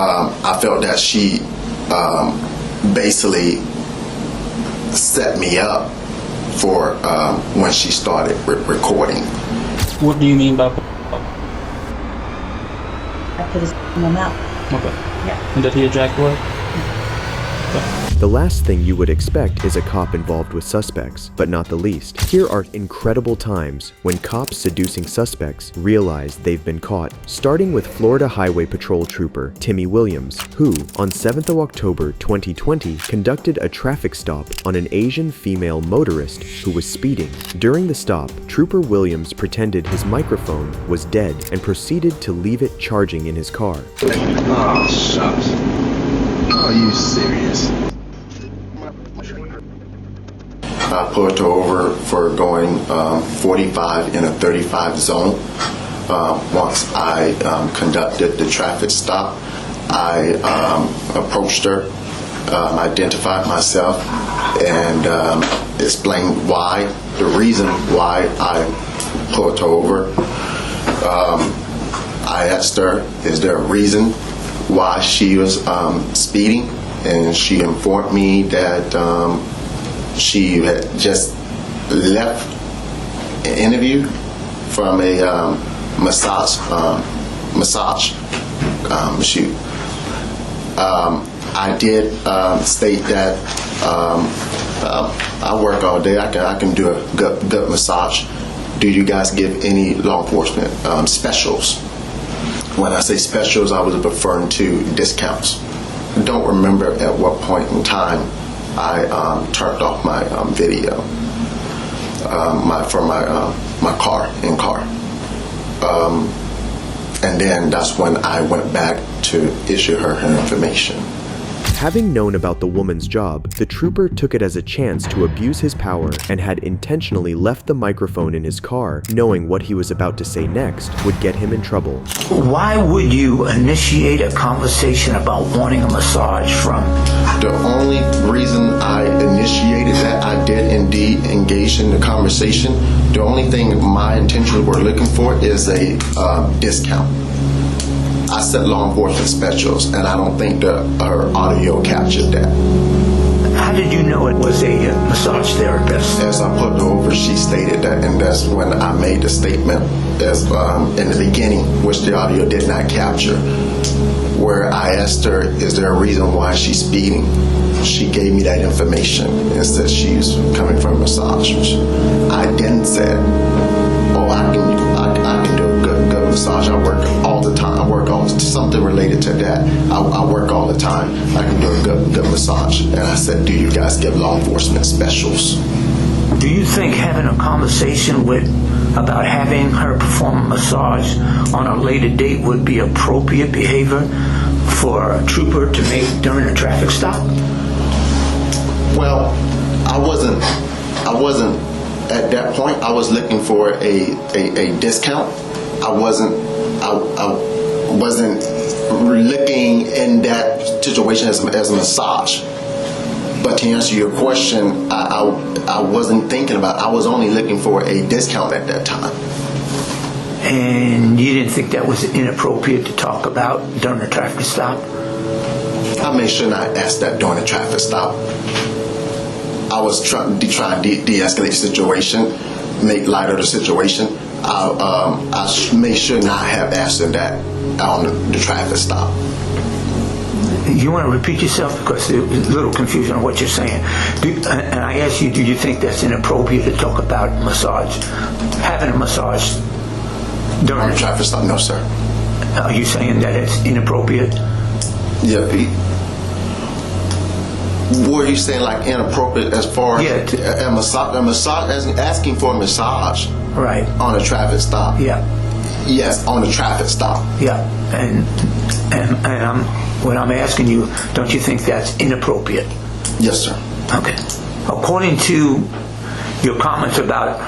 I felt that she basically set me up for when she started recording. What do you mean by? I put his in my mouth. Okay. Yeah. And did he ejaculate? The last thing you would expect is a cop involved with suspects, but not the least. Here are incredible times when cops seducing suspects realize they've been caught, starting with Florida Highway Patrol Trooper Timmy Williams, who, on 7th of October 2020, conducted a traffic stop on an Asian female motorist who was speeding. During the stop, Trooper Williams pretended his microphone was dead and proceeded to leave it charging in his car. Oh, shucks. Are you serious? I pulled her over for going 45 in a 35 zone. Once I conducted the traffic stop, I approached her, identified myself, and explained the reason why I pulled her over. I asked her, is there a reason why she was speeding? And she informed me that she had just left an interview from a massage shoot. I did state that I work all day. I can do a good massage. Do you guys give any law enforcement specials? When I say specials, I was referring to discounts. I don't remember at what point in time I turned off my video from my car. And then that's when I went back to issue her information. Having known about the woman's job, the trooper took it as a chance to abuse his power and had intentionally left the microphone in his car, knowing what he was about to say next would get him in trouble. Why would you initiate a conversation about wanting a massage from? The only reason I initiated that, I did indeed engage in the conversation. The only thing my intentions were looking for is a discount. I said law enforcement specials, and I don't think her audio captured that. How did you know it was a massage therapist? As I put her over, she stated that, and that's when I made the statement as in the beginning, which the audio did not capture, where I asked her, is there a reason why she's speeding? She gave me that information and said she's coming from a massage. I then said, oh, I can do a good massage. I work all the time. I work on something related to that. I work all the time. I can do a good massage. And I said, do you guys give law enforcement specials? Do you think having a conversation about having her perform a massage on a later date would be appropriate behavior for a trooper to make during a traffic stop? Well, I wasn't at that point. I was looking for a discount. I wasn't looking in that situation as a massage. But to answer your question, I wasn't thinking about it. I was only looking for a discount at that time. And you didn't think that was inappropriate to talk about during a traffic stop? I made sure not to ask that during the traffic stop. I was trying to de-escalate the situation, make light of the situation. I made sure not to have asked her that on the traffic stop. You want to repeat yourself because there's a little confusion on what you're saying. And I asked you, do you think that's inappropriate to talk about having a massage during On the traffic stop? No, sir. Are you saying that it's inappropriate? Yeah. What are you saying, like inappropriate as far as a massage, asking for a massage? Right. On a traffic stop? Yeah. Yes, on the traffic stop. Yeah. And when I'm asking you, don't you think that's inappropriate? Yes, sir. Okay. According to your comments about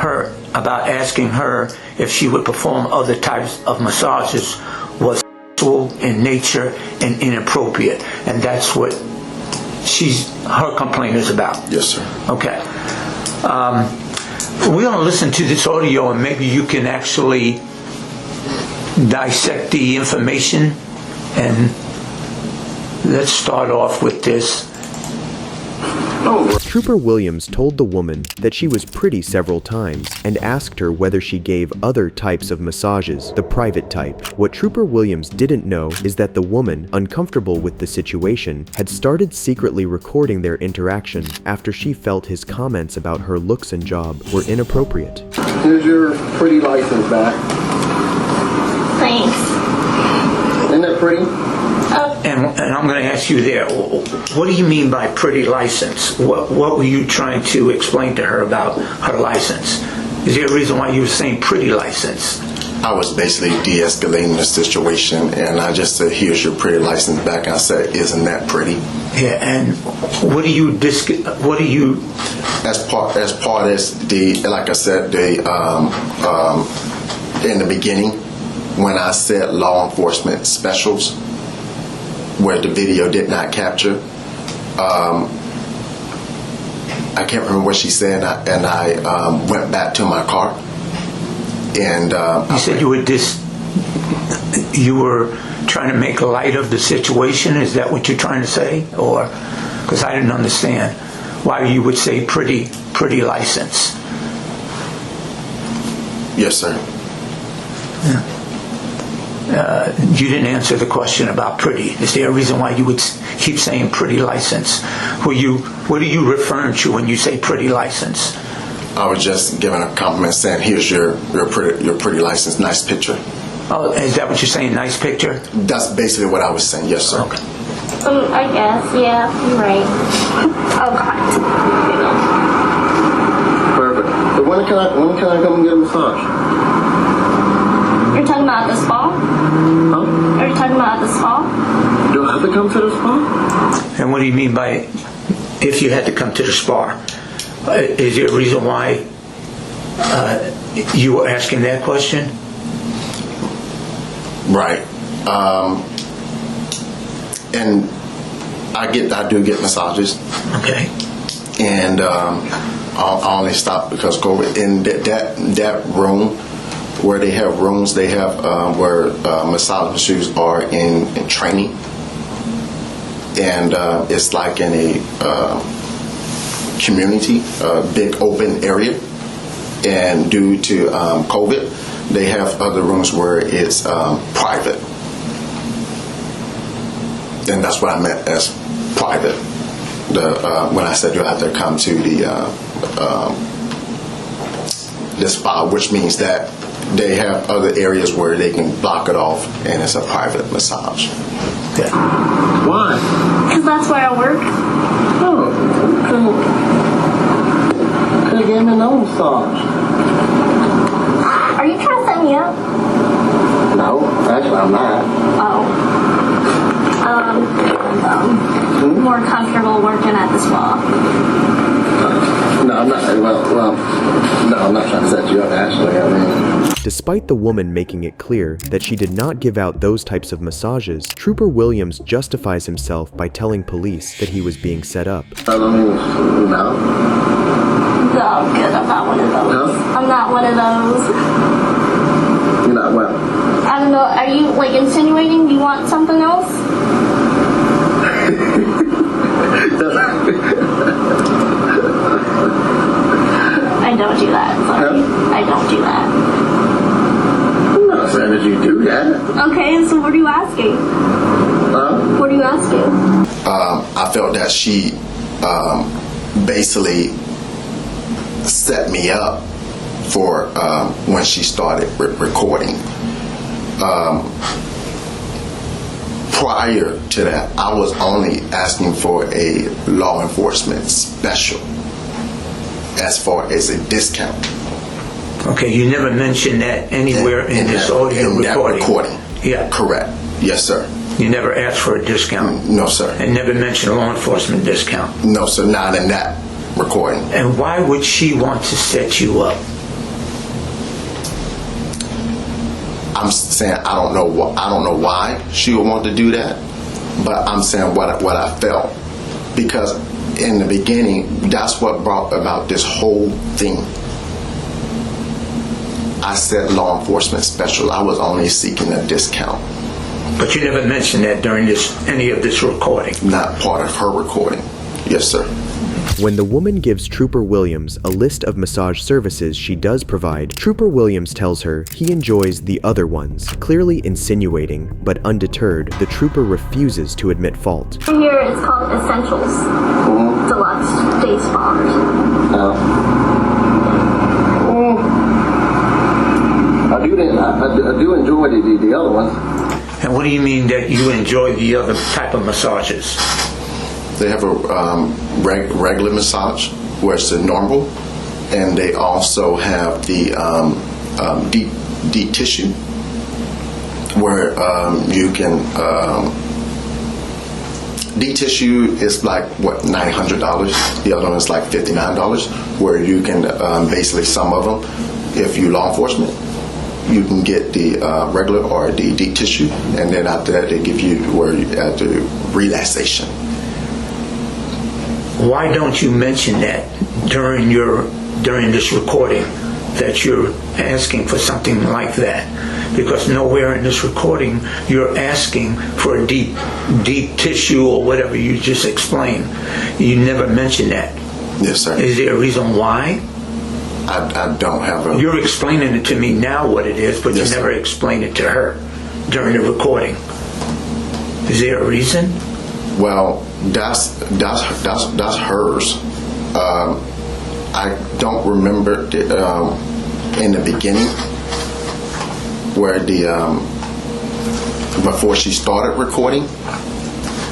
asking her if she would perform other types of massages was sexual in nature and inappropriate, and that's what her complaint is about. Yes, sir. Okay. We're going to listen to this audio, and maybe you can actually dissect the information and let's start off with this. Trooper Williams told the woman that she was pretty several times and asked her whether she gave other types of massages, the private type. What Trooper Williams didn't know is that the woman, uncomfortable with the situation, had started secretly recording their interaction after she felt his comments about her looks and job were inappropriate. Here's your pretty license back. Thanks. Isn't that pretty? And I'm going to ask you there, what do you mean by pretty license? What were you trying to explain to her about her license? Is there a reason why you were saying pretty license? I was basically de-escalating the situation, and I just said, here's your pretty license back. I said, isn't that pretty? Yeah, and what do you As part as the, like I said, in the beginning, when I said law enforcement specials, where the video did not capture, I can't remember what she said, and I went back to my car. And you said you were trying to make light of the situation. Is that what you're trying to say, or because I didn't understand why you would say pretty license? Yes, sir. Yeah. You didn't answer the question about pretty. Is there a reason why you would keep saying pretty license? What are you referring to when you say pretty license? I was just giving a compliment, saying, "Here's your pretty license, nice picture." Oh, is that what you're saying? Nice picture? That's basically what I was saying. Yes, sir. Okay. I guess, yeah, you're right. Oh, God. Perfect. So when can I come and get a massage? You're talking about the spa? Huh? Are you talking about the spa? Do I have to come to the spa? And what do you mean by if you had to come to the spa? Is there a reason why you were asking that question? Right. And I do get massages. Okay. And I only stop because COVID. In that room, where they have rooms, they have where massage masseurs are in training, and it's like in a community, big open area. And due to COVID, they have other rooms where it's private, and that's what I meant as private. When I said you have to come to the spa, which means that they have other areas where they can block it off, and it's a private massage. Okay. Why? Because that's where I work. Oh, could have given me no massage. Are you trying to set me up? No, actually I'm not. I'm more comfortable working at the spa. No, I'm not. Well, no, I'm not trying to set you up. Actually, I mean. Despite the woman making it clear that she did not give out those types of massages, Trooper Williams justifies himself by telling police that he was being set up. No. No, I'm good. I'm not one of those. No? I'm not one of those. You're not well. I don't know. Are you like insinuating? Do you want something else? I don't do that. Sorry. Huh? I don't do that. I'm not saying that you do that. Okay, so what are you asking? What are you asking? I felt that she basically set me up for when she started recording. Prior to that, I was only asking for a law enforcement special as far as a discount. Okay, you never mentioned that anywhere in this audio recording. Yeah. Correct. Yes, sir. You never asked for a discount. No, sir. And never mentioned a law enforcement discount. No, sir. Not in that recording. And why would she want to set you up? I'm saying I don't know why she would want to do that, but I'm saying what I felt, because in the beginning, that's what brought about this whole thing. I said law enforcement special. I was only seeking a discount But you never mentioned that during any of this recording? Not part of her recording. Yes, sir. When the woman gives Trooper Williams a list of massage services she does provide, Trooper Williams tells her he enjoys the other ones, clearly insinuating, but undeterred, the trooper refuses to admit fault. Here it's called Essentials. Deluxe Day Spa. I do enjoy the other ones. And what do you mean that you enjoy the other type of massages? They have a regular massage, where it's the normal, and they also have the deep tissue, where you can. Deep tissue is like what, $900. The other one is like $59, where you can basically, some of them, if you're law enforcement, you can get the regular or the deep tissue, and then after that they give you where you have the relaxation. Why don't you mention that during this recording, that you're asking for something like that? Because nowhere in this recording you're asking for a deep tissue or whatever you just explained. You never mentioned that. Yes, sir. Is there a reason why? I don't have a... You're explaining it to me now what it is, but Yes, you never sir. explained it to her during the recording. Is there a reason? Well, that's hers. I don't remember in the beginning where before she started recording.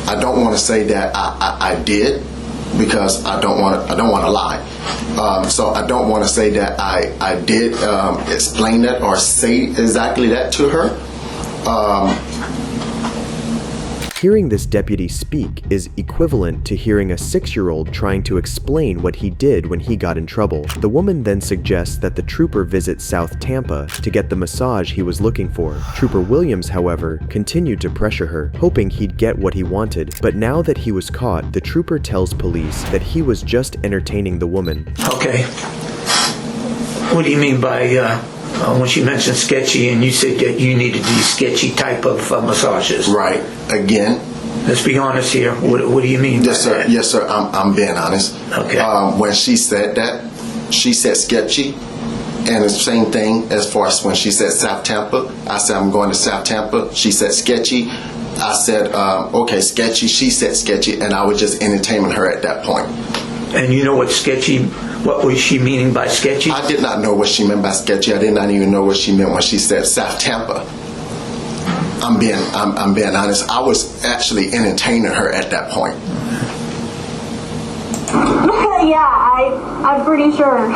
I don't want to say that I did, because I don't want to lie. So I don't want to say that I did explain that or say exactly that to her. Hearing this deputy speak is equivalent to hearing a 6-year-old trying to explain what he did when he got in trouble. The woman then suggests that the trooper visit South Tampa to get the massage he was looking for. Trooper Williams, however, continued to pressure her, hoping he'd get what he wanted. But now that he was caught, the trooper tells police that he was just entertaining the woman. Okay. What do you mean by when she mentioned sketchy and you said that you needed these sketchy type of massages? Right. Again. Let's be honest here. What do you mean? Yes, by sir. that? Yes, sir. I'm being honest. Okay. When she said that, she said sketchy, and the same thing as far as when she said South Tampa. I said I'm going to South Tampa. She said sketchy. I said okay, sketchy. She said sketchy, and I was just entertaining her at that point. And you know what sketchy? What was she meaning by sketchy? I did not know what she meant by sketchy. I did not even know what she meant when she said South Tampa. I'm being honest. I was actually entertaining her at that point. Yeah, I'm pretty sure.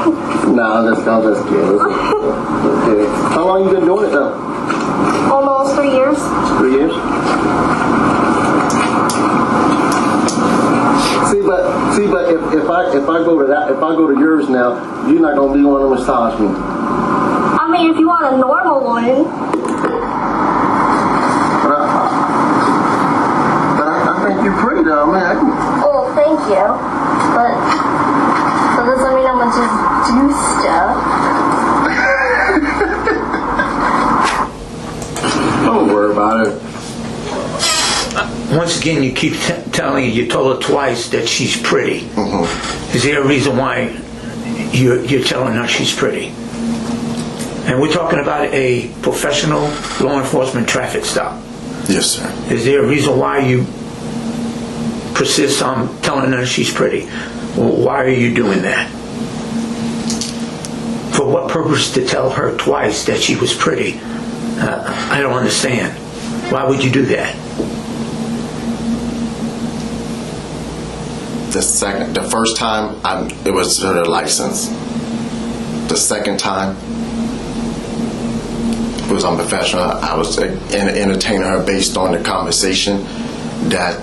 No, that's good. Okay. How long you been doing it though? Almost 3 years. 3 years? See, but if I go to yours now, you're not gonna be one to massage me. I mean, if you want a normal one. But I think you're pretty though, man. Oh, thank you. But that doesn't mean I'm gonna just do stuff. Don't worry about it. Once again, you keep telling her, you told her twice that she's pretty. Mm-hmm. Is there a reason why you're telling her she's pretty? And we're talking about a professional law enforcement traffic stop. Yes, sir. Is there a reason why you persist on telling her she's pretty? Well, why are you doing that? For what purpose to tell her twice that she was pretty? I don't understand. Why would you do that? The first time, it was her license. The second time, it was unprofessional. I was entertaining her based on the conversation that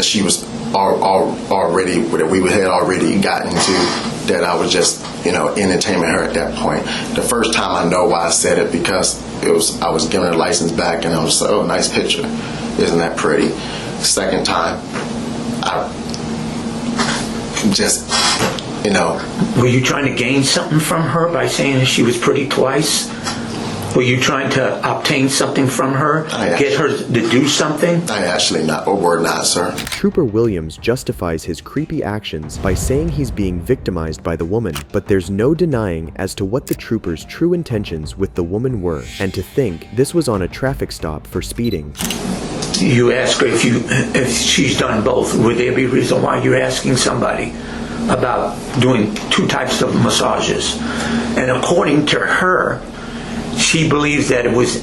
she was already, that we had already gotten into. That I was just, entertaining her at that point. The first time, I know why I said it, because I was giving her license back, and I was like, oh, nice picture, isn't that pretty? Second time, I just, Were you trying to gain something from her by saying that she was pretty twice? Were you trying to obtain something from her? Get her to do something? I actually not, or were not, sir. Trooper Williams justifies his creepy actions by saying he's being victimized by the woman, but there's no denying as to what the trooper's true intentions with the woman were, and to think this was on a traffic stop for speeding. You ask her if she's done both. Would there be a reason why you're asking somebody about doing two types of massages? And according to her, she believes that it was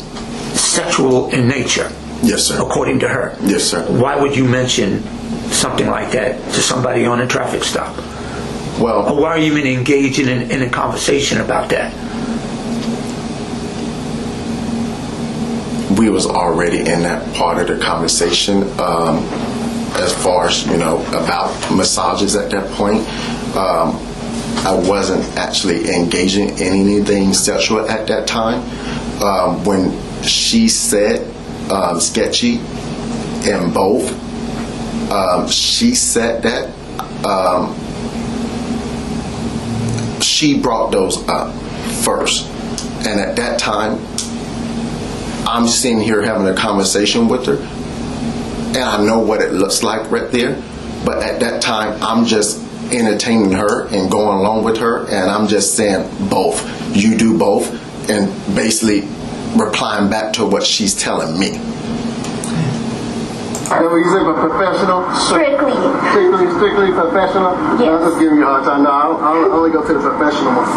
sexual in nature. Yes, sir. According to her. Yes, sir. Why would you mention something like that to somebody on a traffic stop? Well, or why are you even engaging in a conversation about that? we was already in that part of the conversation as far as, about massages at that point. I wasn't actually engaging in anything sexual at that time. When she said sketchy in both, she said that she brought those up first. And at that time, I'm sitting here having a conversation with her, and I know what it looks like right there. But at that time, I'm just entertaining her and going along with her, and I'm just saying both. You do both, and basically replying back to what she's telling me. You say professional? Strictly. Strictly professional? Yes. I'm just giving you a hard time. No, I only go to the professional one.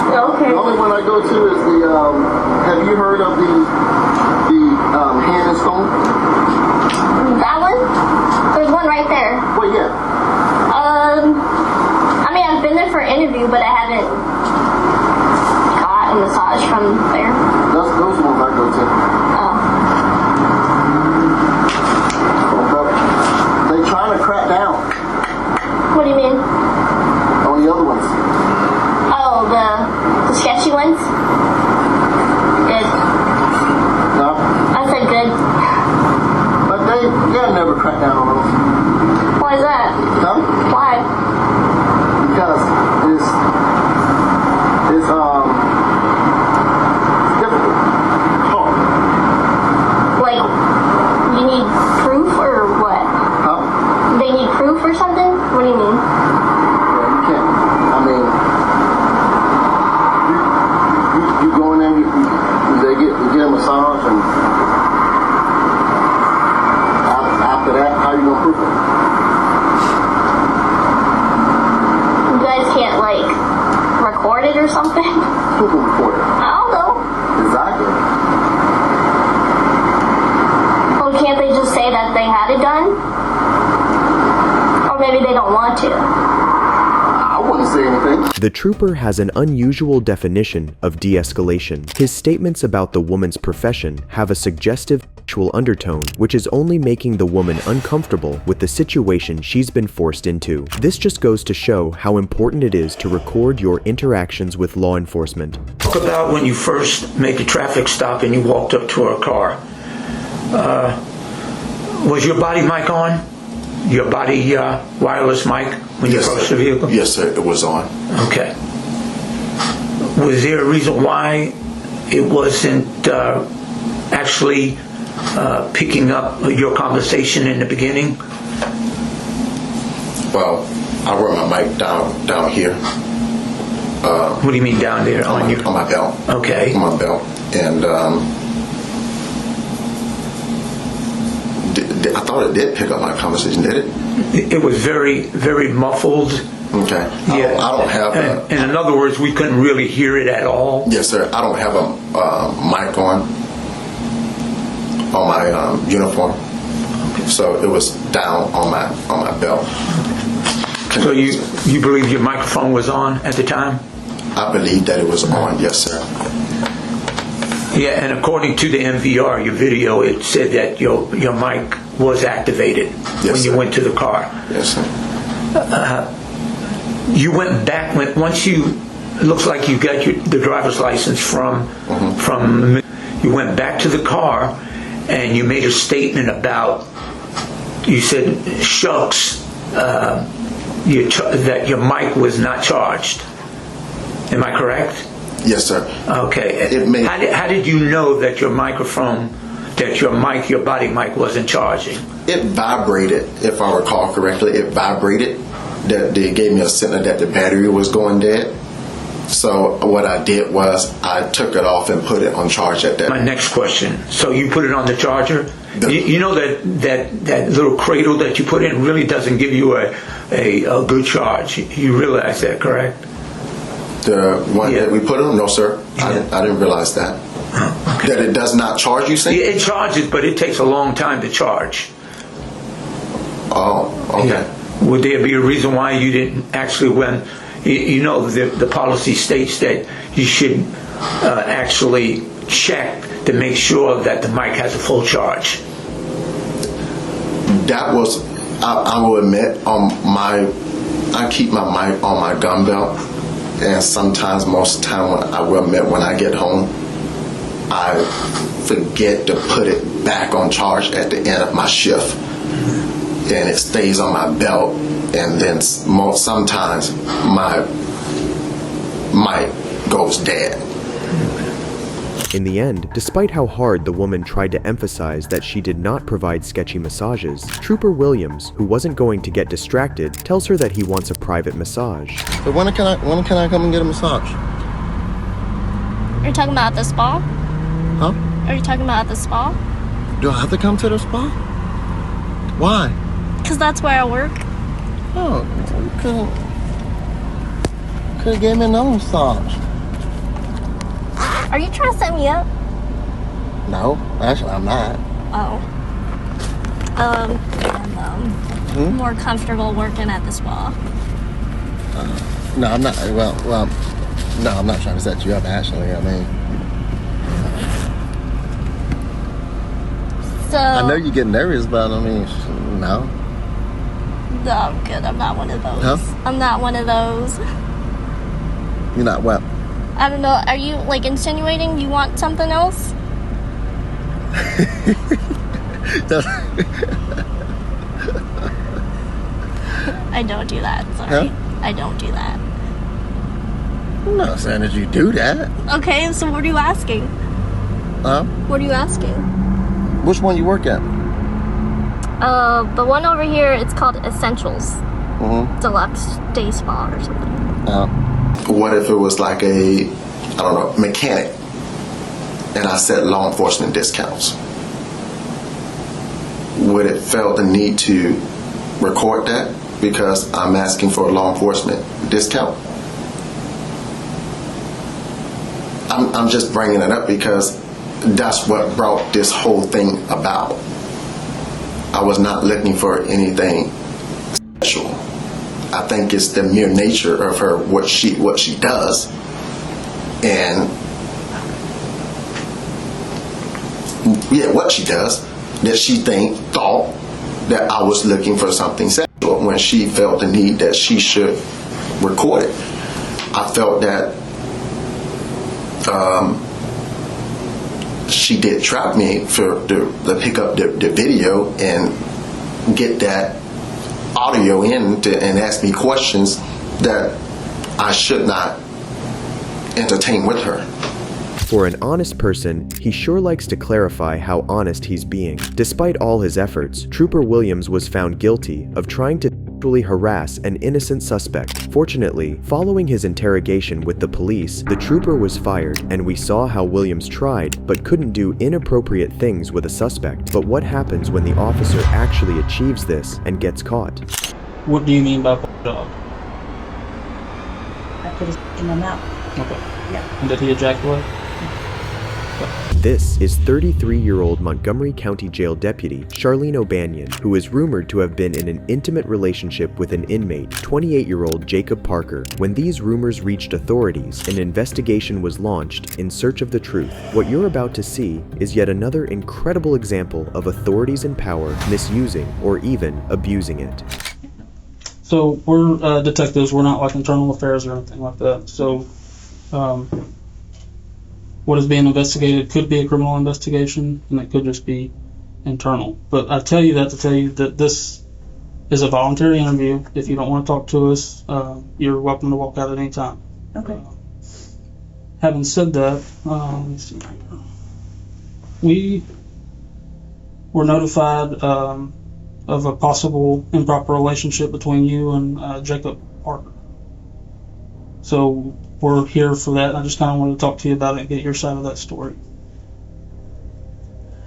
Okay. The only one I go to is the, have you heard of the hand and stone? That one? There's one right there. Well, yeah. I mean, I've been there for an interview, but I haven't got a massage from there. Those are the ones I go to. Oh. They trying to crack down What do you mean? on the other ones. Oh, the sketchy ones? Good. No? I said good. But they'll never crack down on those. Why is that? No? Why? Because it's difficult. Hard. Like, you need proof or what? Huh? They need proof or something? What do you mean? Yeah, you can't. I mean, you go in there, you get a massage, and after that, how you gonna prove it? You guys can't, like, record it or something? Who can record it? I don't know. Exactly. Well, can't they just say that they had it done? Or maybe they don't want to. I wouldn't say anything. The trooper has an unusual definition of de-escalation. His statements about the woman's profession have a suggestive sexual undertone, which is only making the woman uncomfortable with the situation she's been forced into. This just goes to show how important it is to record your interactions with law enforcement. Talk about when you first made the traffic stop and you walked up to her car. Was your body mic on? Your body wireless mic when you approached the vehicle? Yes, sir. It was on. Okay. Was there a reason why it wasn't actually picking up your conversation in the beginning? Well, I wear my mic down here. What do you mean down there? On my belt. Okay. On my belt. And I thought it did pick up my conversation, did it? It was very, very muffled. Okay. Yeah. I don't have a... And in other words, we couldn't really hear it at all. Yes, sir. I don't have a mic on my uniform. So it was down on my belt. So you believe your microphone was on at the time? I believe that it was on, yes, sir. Yeah, and according to the MVR, your video, it said that your mic was activated when you went to the car. Yes, sir. You went back once you. It looks like you got the driver's license from. You went back to the car, and you made a statement about. You said, "Shucks, that your mic was not charged." Am I correct? Yes, sir. Okay. It may- How did you know that your microphone, that your mic, your body mic wasn't charging? It vibrated, if I recall correctly. It vibrated. That they gave me a signal that the battery was going dead. So what I did was I took it off and put it on charge at that. My next question. So you put it on the charger? You know that little cradle that you put in really doesn't give you a good charge. You realize that, correct? The one Yeah. that we put on? No, sir. Yeah. I didn't realize that. That it does not charge, you say? It charges, but it takes a long time to charge. Oh, okay. Would there be a reason why you didn't actually, when you know the policy states that you should actually check to make sure that the mic has a full charge? That was, I will admit, I keep my mic on my gun belt, and sometimes, most of the time, I will admit, when I get home, I forget to put it back on charge at the end of my shift, and it stays on my belt, and then sometimes my mic goes dead. In the end, despite how hard the woman tried to emphasize that she did not provide sketchy massages, Trooper Williams, who wasn't going to get distracted, tells her that he wants a private massage. So when can I come and get a massage? Are you talking about at the spa? Huh? Are you talking about at the spa? Do I have to come to the spa? Why? Because that's where I work. Oh, you could have gave me another massage. Are you trying to set me up? No, actually I'm not. Oh. I'm more comfortable working at the spa. No, I'm not. Well, no, I'm not trying to set you up. Actually, I mean, So. I know you get nervous, but I mean, no. No, I'm good. I'm not one of those. Huh? I'm not one of those. You're not what? I don't know. Are you like insinuating you want something else? I don't do that. Sorry. Huh? I don't do that. I'm not saying that you do that. Okay, so what are you asking? Huh? What are you asking? Which one you work at? The one over here, it's called Essentials Mm-hmm. Deluxe Day Spa or something. What if it was like a, I don't know, mechanic, and I said law enforcement discounts? Would it feel the need to record that because I'm asking for a law enforcement discount? I'm just bringing it up because that's what brought this whole thing about. I was not looking for anything special. I think it's the mere nature of her, what she does, and what she does, that she thought that I was looking for something sexual when she felt the need that she should record it. I felt that she did trap me for to pick up the video and get that audio in and ask me questions that I should not entertain with her. For an honest person, he sure likes to clarify how honest he's being. Despite all his efforts, Trooper Williams was found guilty of trying to sexually harass an innocent suspect. Fortunately, following his interrogation with the police, the trooper was fired, and we saw how Williams tried but couldn't do inappropriate things with a suspect. But what happens when the officer actually achieves this and gets caught? What do you mean by dog? I put his in my mouth. Okay. Yeah. And did he ejaculate? This is 33-year-old Montgomery County Jail Deputy Charlene O'Banion, who is rumored to have been in an intimate relationship with an inmate, 28-year-old Jacob Parker. When these rumors reached authorities, an investigation was launched in search of the truth. What you're about to see is yet another incredible example of authorities in power misusing or even abusing it. So we're detectives. We're not like internal affairs or anything like that. So what is being investigated could be a criminal investigation, and it could just be internal. But I tell you that to tell you that this is a voluntary interview. If you don't want to talk to us, you're welcome to walk out at any time. Okay. having said that, let me see. We were notified of a possible improper relationship between you and Jacob Parker. So we're here for that, and I just kind of wanted to talk to you about it and get your side of that story.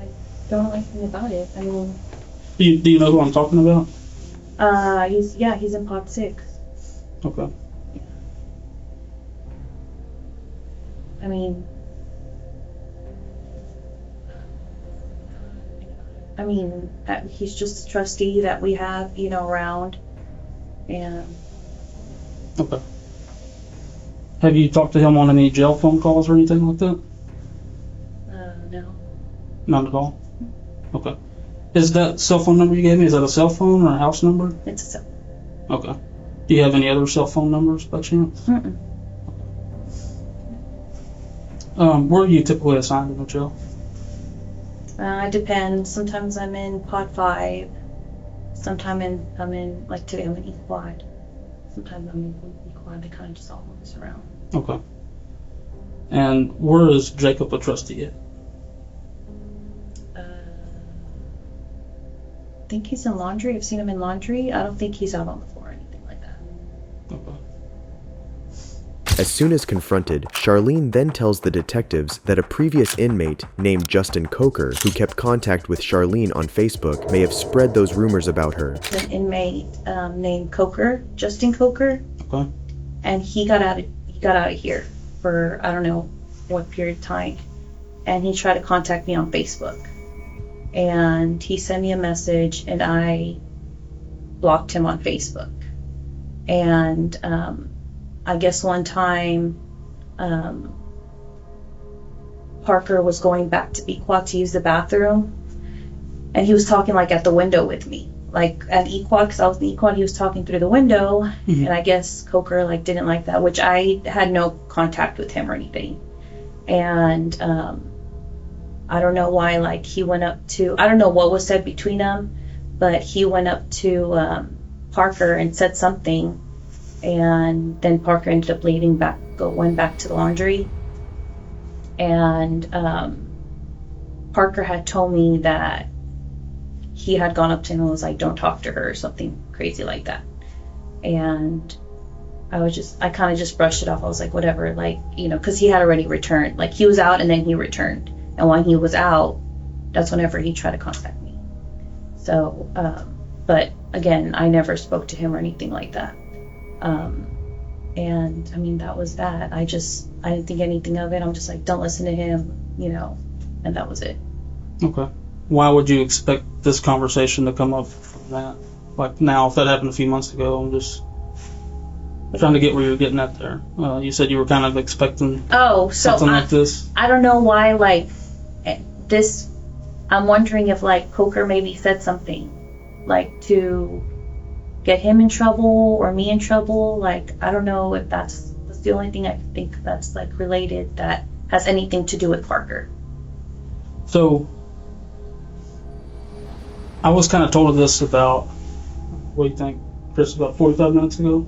I don't know anything about it. I mean, Do you know who I'm talking about? he's in pod 6. Okay. I mean, he's just a trustee that we have, around, and Okay. Have you talked to him on any jail phone calls or anything like that? no. None at all? Okay. Is that cell phone number you gave me, is that a cell phone or a house number? It's a Okay. Do you have any other cell phone numbers by chance? Mm-mm. Where are you typically assigned in the jail? It depends. Sometimes I'm in pod 5. Sometimes I'm in, like today I'm in E-Quad. Sometimes I'm in E-Quad. They kind of just all move us around. Okay. And where is Jacob a trustee at? I think he's in laundry. I've seen him in laundry. I don't think he's out on the floor or anything like that. Okay. As soon as confronted, Charlene then tells the detectives that a previous inmate named Justin Coker, who kept contact with Charlene on Facebook, may have spread those rumors about her. An inmate named Coker, Justin Coker, Okay. and he got out of here for I don't know what period of time, and he tried to contact me on Facebook, and he sent me a message, and I blocked him on Facebook, and I guess one time Parker was going back to Equat to use the bathroom, and he was talking like at the window with me, like at Equat, because I was in Equat. He was talking through the window, and I guess Coker like didn't like that, which I had no contact with him or anything, and I don't know why, like he went up to, I don't know what was said between them, but he went up to Parker and said something. And then Parker ended up went back to the laundry. And Parker had told me that he had gone up to him and was like, don't talk to her, or something crazy like that. And I kind of just brushed it off. I was like, whatever, like, because he had already returned. Like, he was out and then he returned. And when he was out, that's whenever he tried to contact me. So, but again, I never spoke to him or anything like that. And I mean, that was that. I didn't think anything of it. I'm just like, don't listen to him, and that was it. Okay. Why would you expect this conversation to come up from that? Like now, if that happened a few months ago, I'm just trying to get where you're getting at there. You said you were kind of expecting something like this. I don't know why, like, this, I'm wondering if, like, Coker maybe said something, like, to get him in trouble or me in trouble. Like, I don't know if that's the only thing I think that's like related that has anything to do with Parker. So I was kind of told of this about, what do you think, Chris, about 45 minutes ago?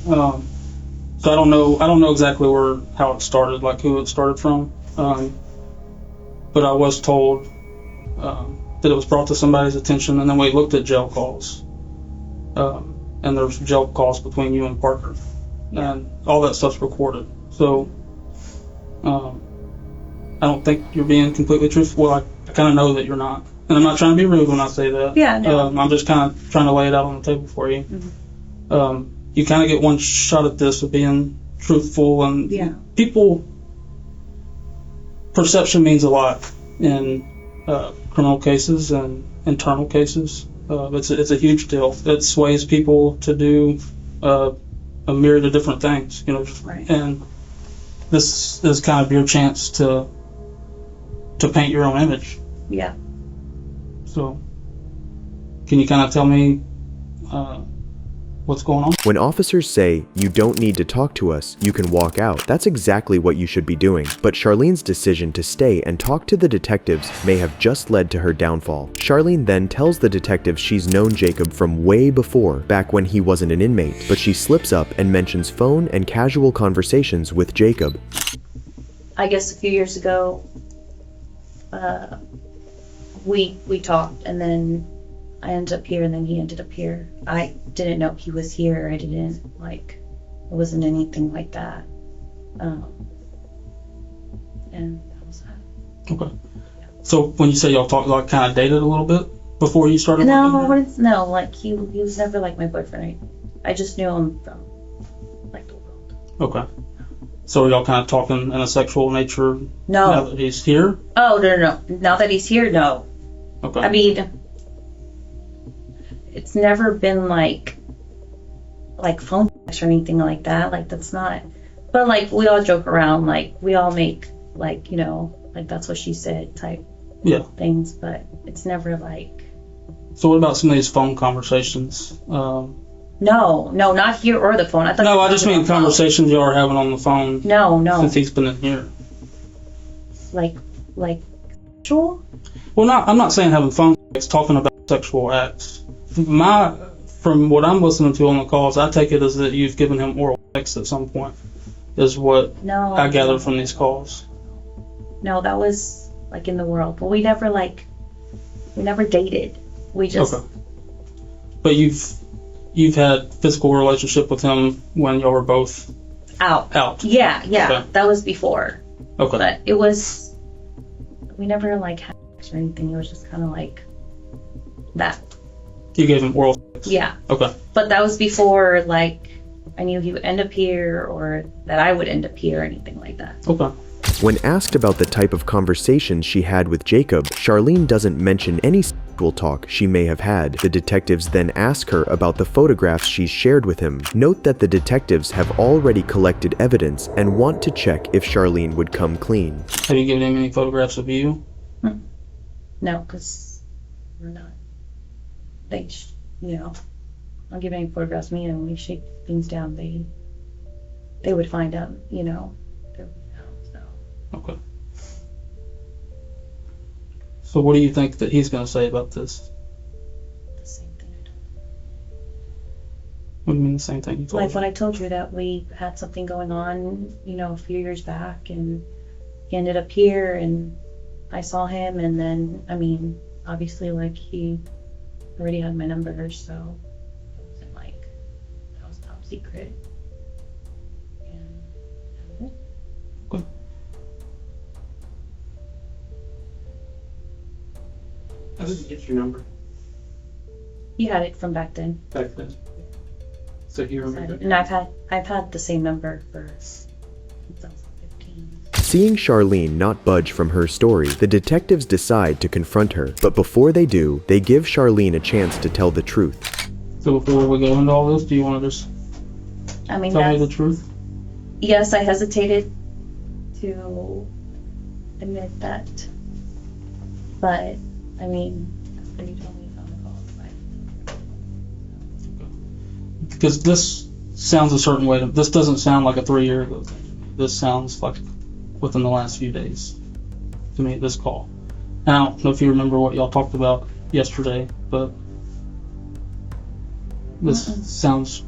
So I don't know exactly how it started, like who it started from, but I was told that it was brought to somebody's attention, and then we looked at jail calls. And there's jail calls between you and Parker, and all that stuff's recorded. So I don't think you're being completely truthful. Well, I kind of know that you're not, and I'm not trying to be rude when I say that. Yeah, no. I'm just kind of trying to lay it out on the table for you. Mm-hmm. You kind of get one shot at this of being truthful, and perception means a lot in criminal cases and internal cases. It's a huge deal. It sways people to do a myriad of different things, Right. And this is kind of your chance to paint your own image. Yeah. So, can you kind of tell me what's going on? When officers say, you don't need to talk to us, you can walk out, that's exactly what you should be doing. But Charlene's decision to stay and talk to the detectives may have just led to her downfall. Charlene then tells the detectives she's known Jacob from way before, back when he wasn't an inmate, but she slips up and mentions phone and casual conversations with Jacob. I guess a few years ago, we talked, and then I ended up here, and then he ended up here. I didn't know he was here. I didn't, like, it wasn't anything like that. And that was that. Okay. So when you say y'all talked, like, kind of dated a little bit before you started No, working here? no, like, he was never, like, my boyfriend. I just knew him from, like, the world. Okay. So are y'all kind of talking in a sexual nature No. now that he's here? Oh, no. Now that he's here, no. Okay. I mean, it's never been like phone sex or anything like that. Like, that's not. But like, we all joke around. Like, we all make, like, you know, like, that's what she said type Yeah. things. But it's never like. So what about some of these phone conversations? No, not here or the phone. I thought. No, you were I just talking mean about phone. conversations y'all are having on the phone No. since he's been in here. Like, sexual? Well, I'm not saying having phone sex, talking about sexual acts. From what I'm listening to on the calls, I take it as that you've given him oral sex at some point, is what No. I gather from these calls. No, that was like in the world. But we never dated. We just. Okay. But you've had physical relationship with him when y'all were both out. Yeah. Okay. That was before. Okay. But it was, we never like had sex or anything. It was just kind of like that. You gave him oral sex? Yeah. Okay. But that was before, like, I knew he would end up here or that I would end up here or anything like that. Okay. When asked about the type of conversations she had with Jacob, Charlene doesn't mention any sexual talk she may have had. The detectives then ask her about the photographs she's shared with him. Note that the detectives have already collected evidence and want to check if Charlene would come clean. Have you given him any photographs of you? No, because we're not. I'll give any photographs of me, and when we shake things down, they would find out, so. Okay. So what do you think that he's going to say about this? The same thing I told you. What do you mean the same thing you told Like me? when I told you that we had something going on, a few years back, and he ended up here, and I saw him, and then, obviously, like, he already had my number, so it wasn't like that was top secret. And that was it. Okay. How did you get your number He had it from back then. back then? So you remember? And I've had the same number since I was 15. Seeing Charlene not budge from her story, the detectives decide to confront her. But before they do, they give Charlene a chance to tell the truth. So before we go into all this, do you want to just tell me the truth? Yes, I hesitated to admit that, but after you told me on the call, Because this sounds a certain way. This doesn't sound like a 3-year ago thing. This sounds like within the last few days to me, this call. And I don't know if you remember what y'all talked about yesterday, but this sounds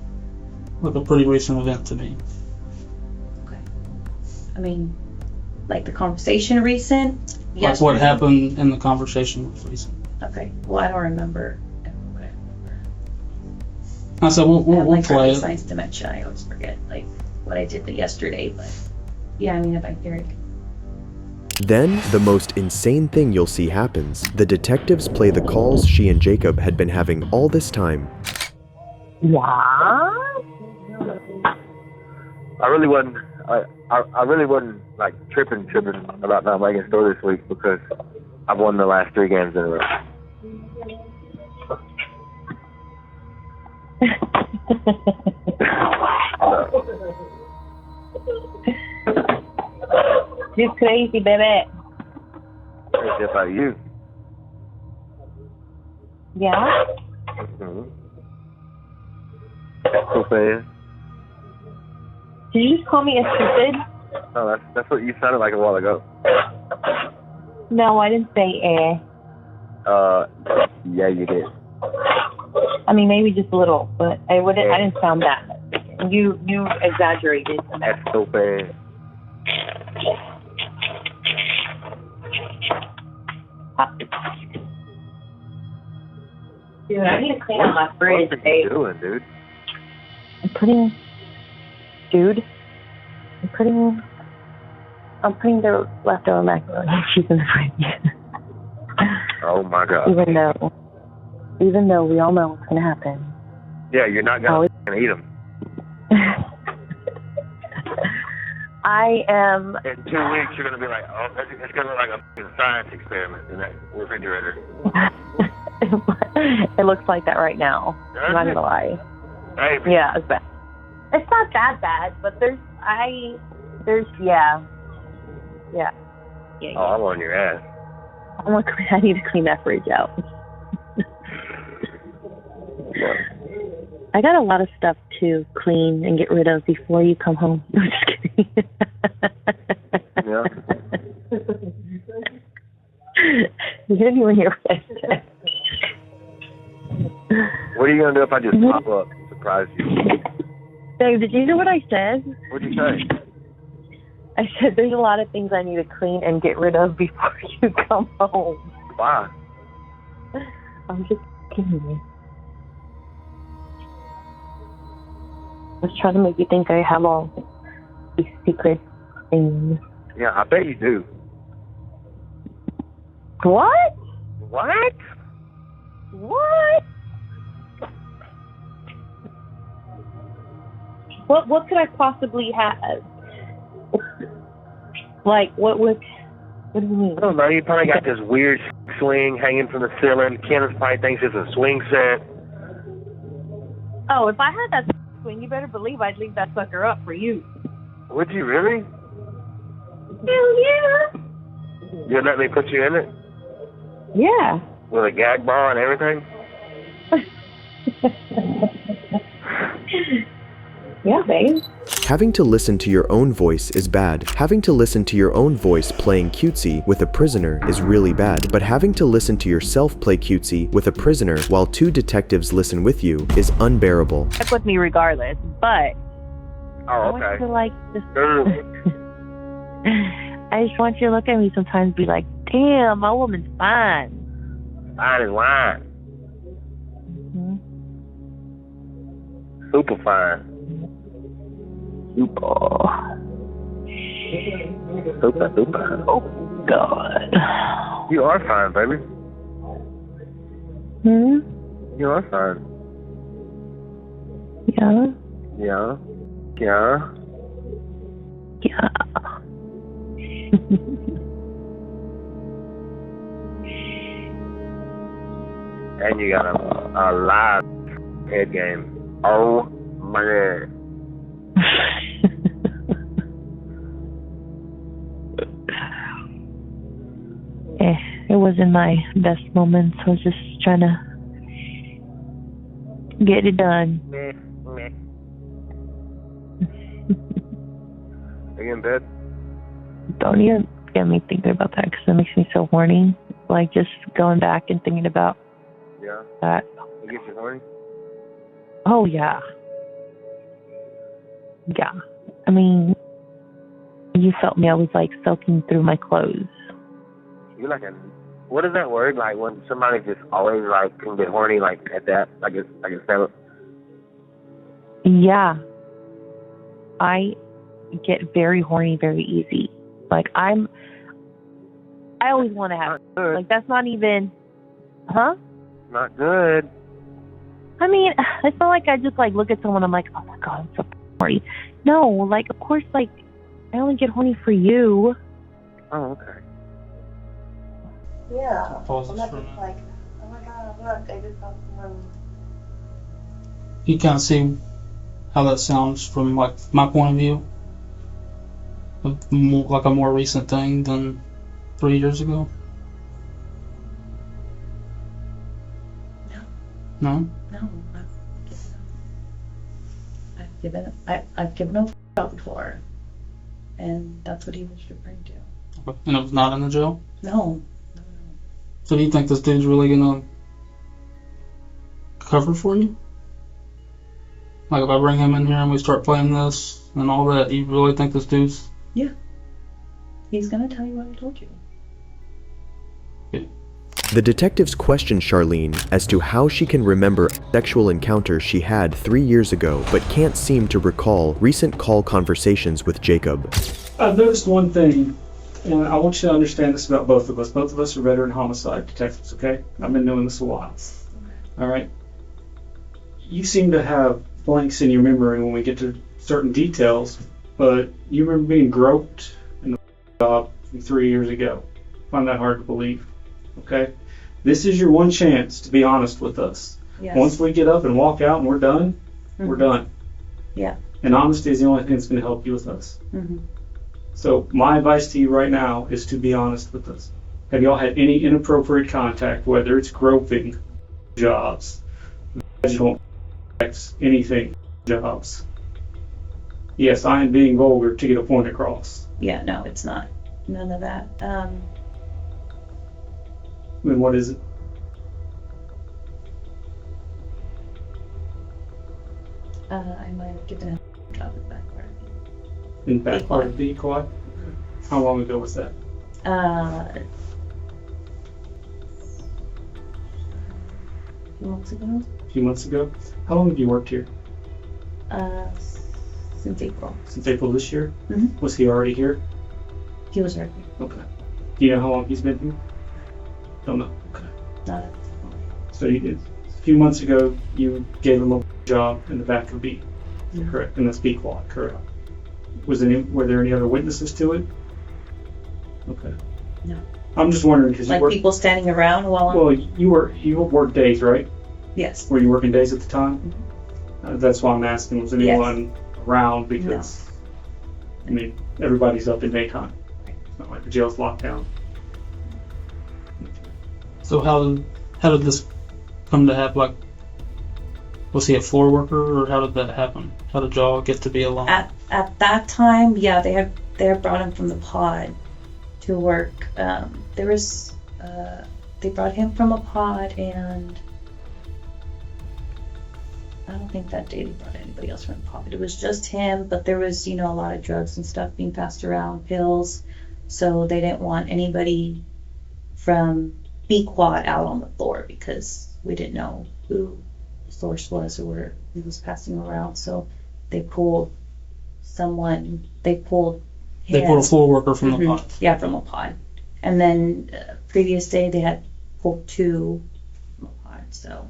like a pretty recent event to me. okay. Like the conversation recent. Like what happened in the conversation was recent. Okay. Well, I don't remember. What I remember. I said we'll I have, like, play early it. science dementia. I always forget what I did yesterday, but yeah, if I hear it. Then, the most insane thing you'll see happens. The detectives play the calls she and Jacob had been having all this time. I really wasn't. I really wasn't like tripping about not making a store this week because I've won the last 3 games in a row. You crazy, baby. It's just like you. Yeah? Mm-hmm. That's so fast. Did you just call me a stupid? No, that's what you sounded like a while ago. No, I didn't say Yeah, you did. maybe just a little, but I didn't sound that. You exaggerated. That's so fast. Dude, I need to clean out my fridge. What are you doing, dude? I'm putting the leftover macaroni and cheese in the fridge. Oh my God. Even though we all know what's gonna happen. Yeah, you're not gonna eat them. I am. In 2 weeks, you're gonna be like, oh, it's gonna look like a science experiment in that refrigerator. It looks like that right now. I'm not gonna lie. Hey, Yeah, it's bad. It's not that bad, but yeah. Oh, I'm on your ass. I need to clean that fridge out. I got a lot of stuff to clean and get rid of before you come home. I'm just kidding. Yeah. You didn't even hear what I said. What are you gonna do if I just pop up and surprise you? Dave, did you hear what I said? What'd you say? I said there's a lot of things I need to clean and get rid of before you come home. Why? I'm just kidding you. I was trying to make you think I have all these secret things. Yeah, I bet you do. What? What? What? What could I possibly have? Like, what do you mean? I don't know. You probably got this weird swing hanging from the ceiling. Kenneth probably thinks it's a swing set. Oh, if I had that swing, you better believe I'd leave that sucker up for you. Would you really? Hell yeah. You'd let me put you in it? Yeah. With a gag ball and everything? Yeah, babe. Having to listen to your own voice is bad. Having to listen to your own voice playing cutesy with a prisoner is really bad. But having to listen to yourself play cutesy with a prisoner while 2 detectives listen with you is unbearable. Check with me regardless, but Oh, I want okay. you to I just want you to look at me sometimes and be like, damn, my woman's fine. Fine as wine. Mm-hmm. Super fine. Super. Super. Oh, God. You are fine, baby. Hmm? You are fine. Yeah? Yeah. Yeah. Yeah. And you got a live head game. Oh, my God. It wasn't my best moment, so I was just trying to get it done. Are you in bed? Don't even get me thinking about that because it makes me so horny. Like, just going back and thinking about Yeah. that. It gets you horny? Oh, yeah. Yeah. I mean, you felt me. I was, like, soaking through my clothes. You're like a... What is that word? Like, when somebody just always, like, can get horny, like, at that? I guess that... Yeah. I get very horny very easy. Like, I always want to have... Like, that's not even... Huh? Not good. I mean, it's not like I just, like, look at someone, I'm like, oh, my God, I'm so horny. No, like, of course, like, I only get horny for you. Oh, okay. Yeah. Pause I'm this not for a just minute. like, oh my God, look, I just got someone. You kind of see how that sounds from like my point of view, like a more recent thing than 3 years ago. No. No, I've given a out before, and that's what he was referring to. Okay. And it was not in the jail. No. So do you think this dude's really gonna cover for you? Like if I bring him in here and we start playing this and all that, you really think this dude's... Yeah. He's gonna tell you what I told you. The detectives question Charlene as to how she can remember sexual encounters she had 3 years ago, but can't seem to recall recent call conversations with Jacob. I've noticed one thing, and I want you to understand this about both of us. Both of us are veteran homicide detectives, okay? I've been doing this a while. All right? You seem to have blanks in your memory when we get to certain details, but you remember being groped in the job from 3 years ago. I find that hard to believe, okay? This is your one chance to be honest with us. Yes. Once we get up and walk out and we're done, we're done. Yeah. And honesty is the only thing that's going to help you with us. Mm-hmm. So my advice to you right now is to be honest with us. Have y'all had any inappropriate contact, whether it's groping, jobs, vaginal sex, anything, jobs? Yes, I am being vulgar to get a point across. Yeah, no, it's not. None of that. I mean, what is it? I might have given a job at that part. In back part of the quad? How long ago was that? A few months ago. A few months ago? How long have you worked here? Since April. Since April this year? Mhm. Was he already here? He was working. Okay. Do you know how long he's been here? Don't know. Okay. Not So you did. A few months ago, you gave him a job in the back of B. Correct. And that's B quad. Correct. Were there any other witnesses to it? Okay. No. I'm just wondering because like people standing around while I'm. Well, you worked days, right? Yes. Were you working days at the time? That's why I'm asking. Was anyone around? Because I mean, everybody's up in daytime. It's not like the jail's locked down. So how did this come to happen? Like, was he a floor worker, or how did that happen? How did y'all get to be alone? At that time, yeah, they had brought him from the pod to work. They brought him from a pod, and I don't think that day they brought anybody else from the pod. It was just him, but there was, a lot of drugs and stuff being passed around, pills, so they didn't want anybody from B quad out on the floor because we didn't know who the source was or where he was passing around. So they pulled him. They pulled a floor worker from the pod. Yeah, from a pod. And then previous day they had pulled 2 from a pod. So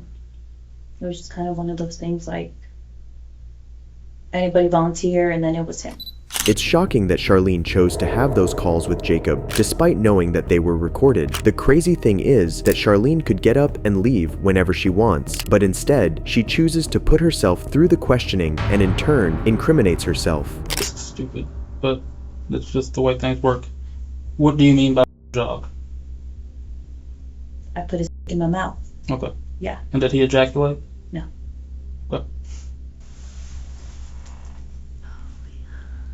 it was just kind of one of those things like anybody volunteer, and then it was him. It's shocking that Charlene chose to have those calls with Jacob, despite knowing that they were recorded. The crazy thing is that Charlene could get up and leave whenever she wants, but instead, she chooses to put herself through the questioning and in turn, incriminates herself. It's stupid, but it's just the way things work. What do you mean by job? I put his in my mouth. Okay. Yeah. And did he ejaculate? No. Okay.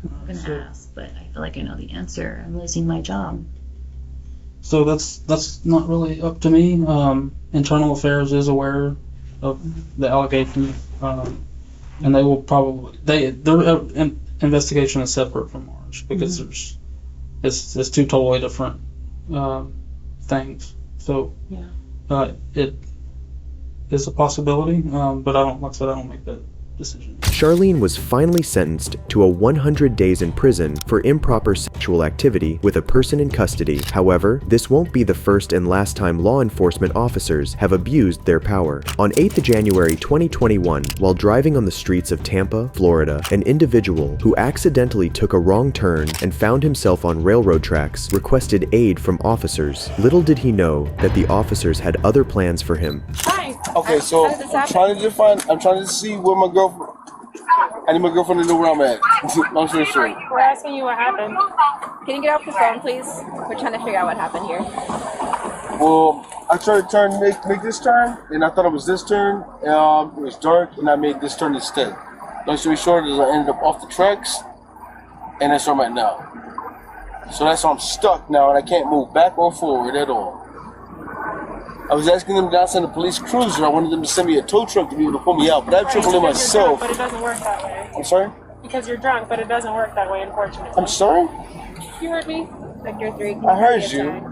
I'm gonna ask, but I feel like I know the answer. I'm losing my job. So that's not really up to me. Internal Affairs is aware of the allegation, and they will probably their investigation is separate from ours because it's 2 totally different things. So it is a possibility, but I don't make that decision. Charlene was finally sentenced to a 100 days in prison for improper sexual activity with a person in custody. However, this won't be the first and last time law enforcement officers have abused their power. On 8th of January 2021, while driving on the streets of Tampa, Florida, an individual who accidentally took a wrong turn and found himself on railroad tracks requested aid from officers. Little did he know that the officers had other plans for him. Okay, so I'm trying to see where my girlfriend. I need my girlfriend to know where I'm at. Long story short. We're asking you what happened. Can you get off the phone, please? We're trying to figure out what happened here. Well, I tried to make this turn, and I thought it was this turn. It was dark, and I made this turn instead. Long story short, is I ended up off the tracks, and that's where I'm at now. So that's why I'm stuck now, and I can't move back or forward at all. I was asking them to send a police cruiser. I wanted them to send me a tow truck to be able to pull me out, but I have trouble in myself. But it doesn't work that way. I'm sorry? Because you're drunk, but it doesn't work that way, unfortunately. I'm sorry? You heard me? Like you're 3. I heard you.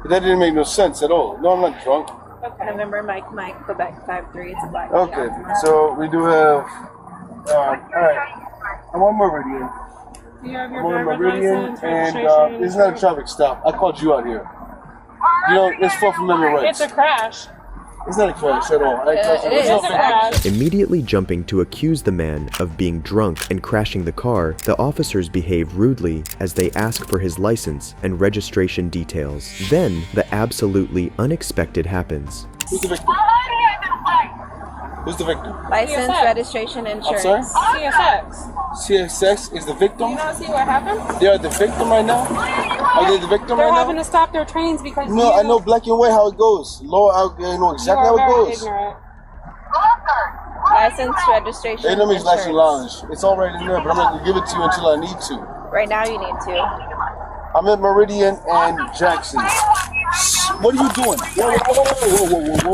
That didn't make no sense at all. No, I'm not drunk. Okay. November, Mike, Quebec 53. It's a black. Okay, so we do have. Alright. I'm on Meridian. Do you have your I'm on driver's Meridian, license, and registration? it's not a traffic stop. I called you out here. You know, it's Fourth Amendment rights. It's a crash. It's not a crash at all. It is a crash. Immediately jumping to accuse the man of being drunk and crashing the car, the officers behave rudely as they ask for his license and registration details. Then, the absolutely unexpected happens. Who's the victim? Who's the victim? License, CSX. registration, insurance. sorry? CSX. CSX is the Do victim? you not see what happened? They are the victim right now? Are they the victim They're right having now? to stop their trains because No, I know black and white how it goes. Lord, I know you exactly are how it very goes. ignorant. License, registration, Hey, that means license insurance. lounge. It's all right in there, but I'm not gonna give it to you until I need to. Right now you need to. I'm at Meridian and Jackson. What are you doing? Whoa, whoa,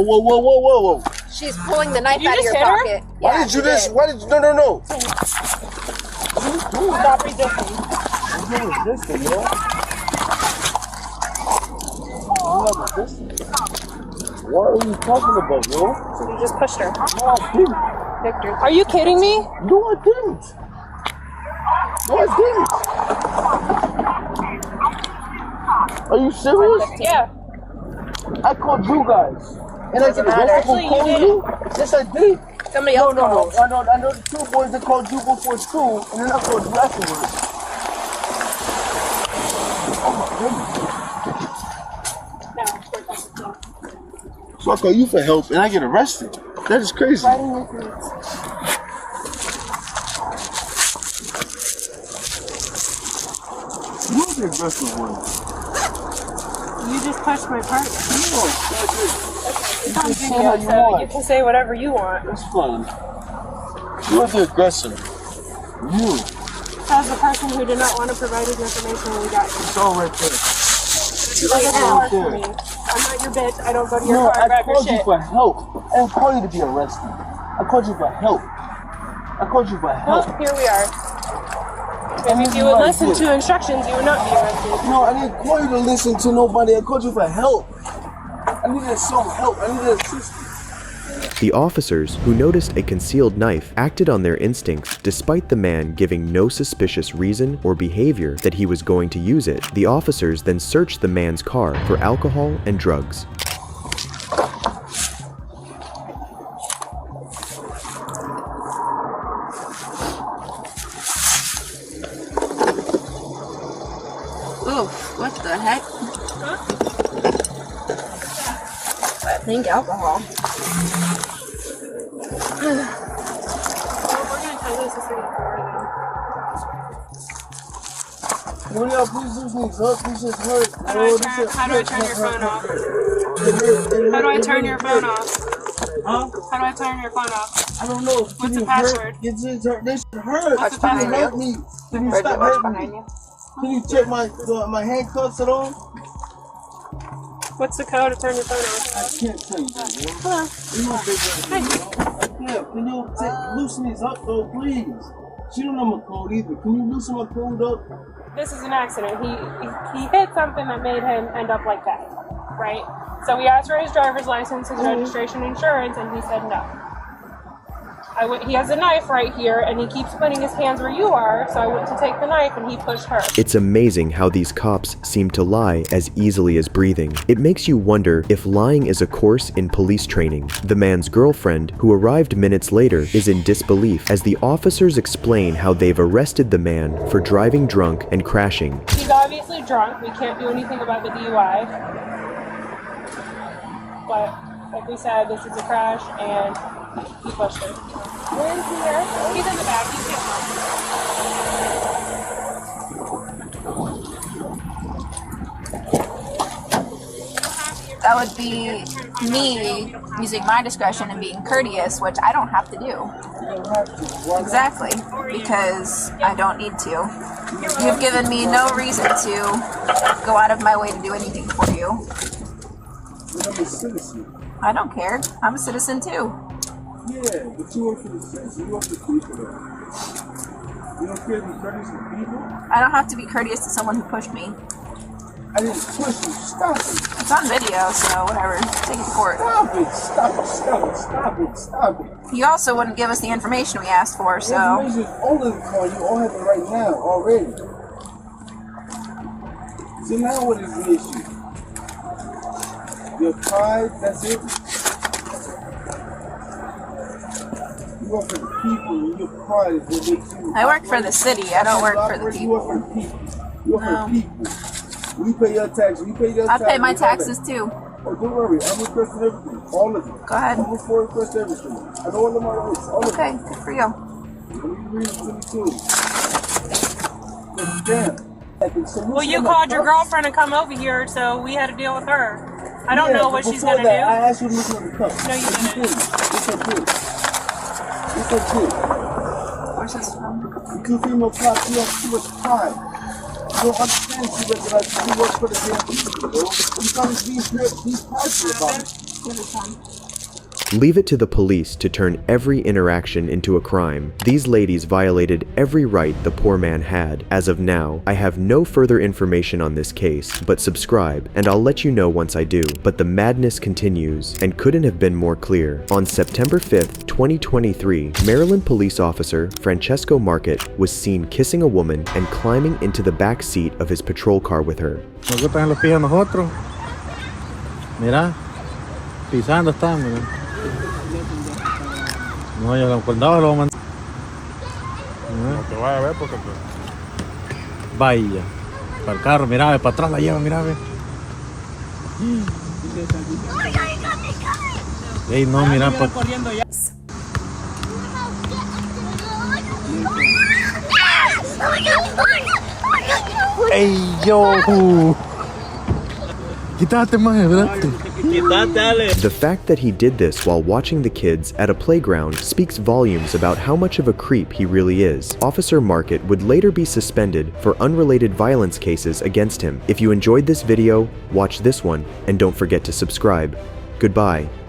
whoa, whoa, whoa, whoa, whoa. She's pulling the knife You out of just your hit her? pocket. Why Yeah, did you she this? did. Why did you? No, no, no. Stop resisting. I'm doing resisting, yo. I'm not resisting. What are you talking about, yo? So you just pushed her. No, I didn't. Victor. Are you kidding me? No, I didn't. No, I didn't. Are you serious? Yeah. I called you guys. And I Doesn't get matter. arrested for Actually, calling you you? Yes, I did. Somebody No, else no, called. no. I know the two boys that called you before school, and then I called you afterwards. So I call you for help, and I get arrested. That is crazy. You're the aggressive one. You just pushed my partner. No, It's on can say how video, you so want. you can say whatever you want. that's fine. You're the aggressor. You. As the person who did not want to provide his information when we got here. It's all right there. It doesn't work for me. I'm not your bitch. I don't go to your No, car and I grab your called you shit. for help. I didn't call you to be arrested. I called you for help. I called you for Well, help. here we are. Maybe if you would listen to instructions, you would not be arrested. No, I didn't call you to listen to nobody. I called you for help. I needed some help. I needed assistance. The officers, who noticed a concealed knife, acted on their instincts despite the man giving no suspicious reason or behavior that he was going to use it. The officers then searched the man's car for alcohol and drugs. Oof, what the heck? I think alcohol. We're gonna tell this is Will y'all please lose me? This is hurt. How do I turn your phone off? How do I turn your phone off? Huh? How do I turn your phone off? I don't know. What's the password? This shit hurt. What's Can you behind help you? me? Can you Bridget, stop what's hurting behind me? you? Can you check my handcuffs at all? What's the code to turn your phone off? I can't tell you that, yo. Hello. You know, big man. Yeah, can you loosen these up though, please? She don't know my code either. Can you loosen my code up? This is an accident. He hit something that made him end up like that, right? So we asked for his driver's license, his registration, insurance, and he said no. He has a knife right here, and he keeps putting his hands where you are, so I went to take the knife, and he pushed her. It's amazing how these cops seem to lie as easily as breathing. It makes you wonder if lying is a course in police training. The man's girlfriend, who arrived minutes later, is in disbelief as the officers explain how they've arrested the man for driving drunk and crashing. He's obviously drunk. We can't do anything about the DUI. But, like we said, this is a crash, and he pushed her. Where is he here? He's in the back. He's getting That would be me using my discretion and being courteous, which I don't have to do. Exactly, because I don't need to. You've given me no reason to go out of my way to do anything for you. I'm a citizen. I don't care. I'm a citizen too. Yeah, but you work for the citizen. You work for the people though. You don't care to be courteous to people? I don't have to be courteous to someone who pushed me. I didn't push you. Stop it. It's on video, so whatever. Take it to court. Stop it. Stop it. Stop it. Stop it. Stop it. You also wouldn't give us the information we asked for, so. The information is all in the car. You all have it right now already. So now what is the issue? Your pride, that's it? You work for the people and your pride is what makes you... I work for the city. I don't work for the You work for the people. You work for the people. We pay your taxes. We pay your I taxes. pay my taxes too. Oh, don't worry. I'm requesting everything. All of it. Go ahead. I'm going to request everything. I know all of my rights. All of Okay, it. good for you. Let me read it to me too. Damn. Well, you called your girlfriend to come over here, so we had to deal with her. I don't know what she's gonna do. I asked you to look at the cup. No, you didn't. Yes, I did. Yes, I did. Where's this from? You two female cops, you have too much pride. You don't understand she recognizes she works for the damn people, bro. You gotta be passionate about it. Give it some. Leave it to the police to turn every interaction into a crime. These ladies violated every right the poor man had. As of now, I have no further information on this case, but subscribe, and I'll let you know once I do. But the madness continues, and couldn't have been more clear. On September 5th, 2023, Maryland police officer Francesco Market was seen kissing a woman and climbing into the back seat of his patrol car with her. Nos gustan los pies a nosotros. Mira, pisando están, mira. No, yo al condado lo voy a mandar. No te vaya a ver porque vaya. Para el carro, mira, ve, para atrás la lleva, mira, ve. Ey, no, mira, para... Ey, yo. Quítate, maje, ¿verdad? The fact that he did this while watching the kids at a playground speaks volumes about how much of a creep he really is. Officer Market would later be suspended for unrelated violence cases against him. If you enjoyed this video, watch this one, and don't forget to subscribe. Goodbye.